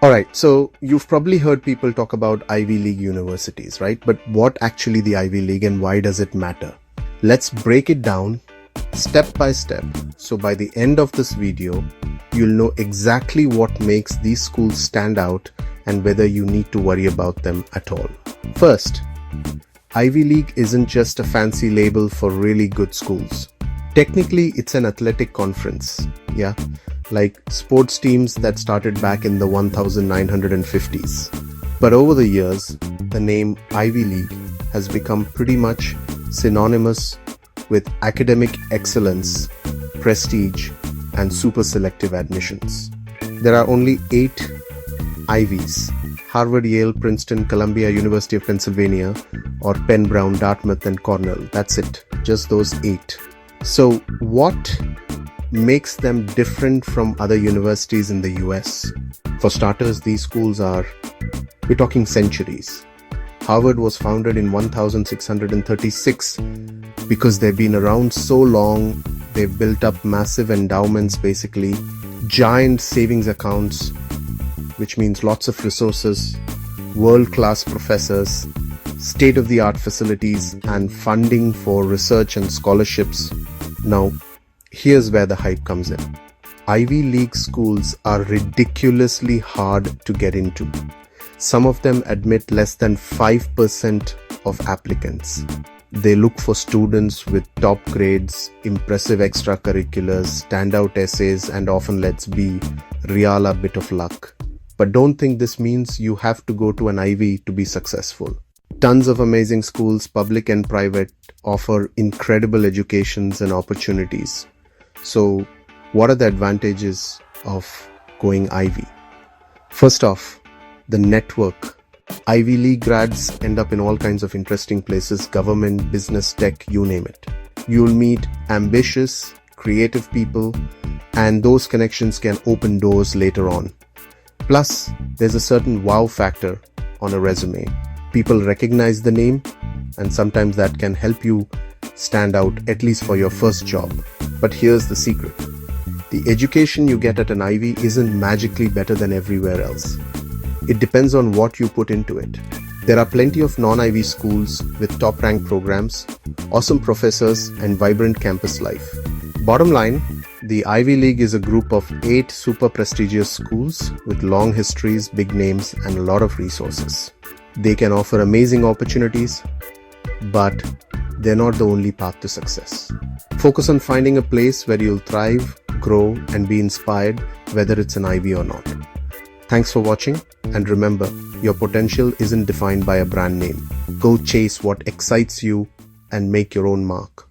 Alright, so you've probably heard people talk about Ivy League universities, right? But what actually the Ivy League and why does it matter? Let's break it down step by step. So by the end of this video, you'll know exactly what makes these schools stand out and whether you need to worry about them at all. First, Ivy League isn't just a fancy label for really good schools. Technically, it's an athletic conference, yeah, like sports teams that started back in the 1950s. But over the years, the name Ivy League has become pretty much synonymous with academic excellence, prestige, and super selective admissions. There are only 8 Ivies: Harvard, Yale, Princeton, Columbia, University of Pennsylvania, or Penn, Brown, Dartmouth, and Cornell. That's it, just those 8. So what makes them different from other universities in the US? For starters, these schools we're talking centuries. Harvard was founded in 1636. Because they've been around so long, they've built up massive endowments, basically giant savings accounts, which means lots of resources, world-class professors, state-of-the-art facilities, and funding for research and scholarships. Now, here's where the hype comes in. Ivy League schools are ridiculously hard to get into. Some of them admit less than 5% of applicants. They look for students with top grades, impressive extracurriculars, standout essays, and often, let's be real, a bit of luck. But don't think this means you have to go to an Ivy to be successful. Tons of amazing schools, public and private, offer incredible educations and opportunities. So, what are the advantages of going Ivy? First off, the network. Ivy League grads end up in all kinds of interesting places: government, business, tech, you name it. You'll meet ambitious, creative people, and those connections can open doors later on. Plus, there's a certain wow factor on a resume. People recognize the name, and sometimes that can help you stand out, at least for your first job. But here's the secret. The education you get at an Ivy isn't magically better than everywhere else. It depends on what you put into it. There are plenty of non-Ivy schools with top-ranked programs, awesome professors, and vibrant campus life. Bottom line, the Ivy League is a group of 8 super prestigious schools with long histories, big names, and a lot of resources. They can offer amazing opportunities, but they're not the only path to success. Focus on finding a place where you'll thrive, grow, and be inspired, whether it's an Ivy or not. Thanks for watching, and remember, your potential isn't defined by a brand name. Go chase what excites you and make your own mark.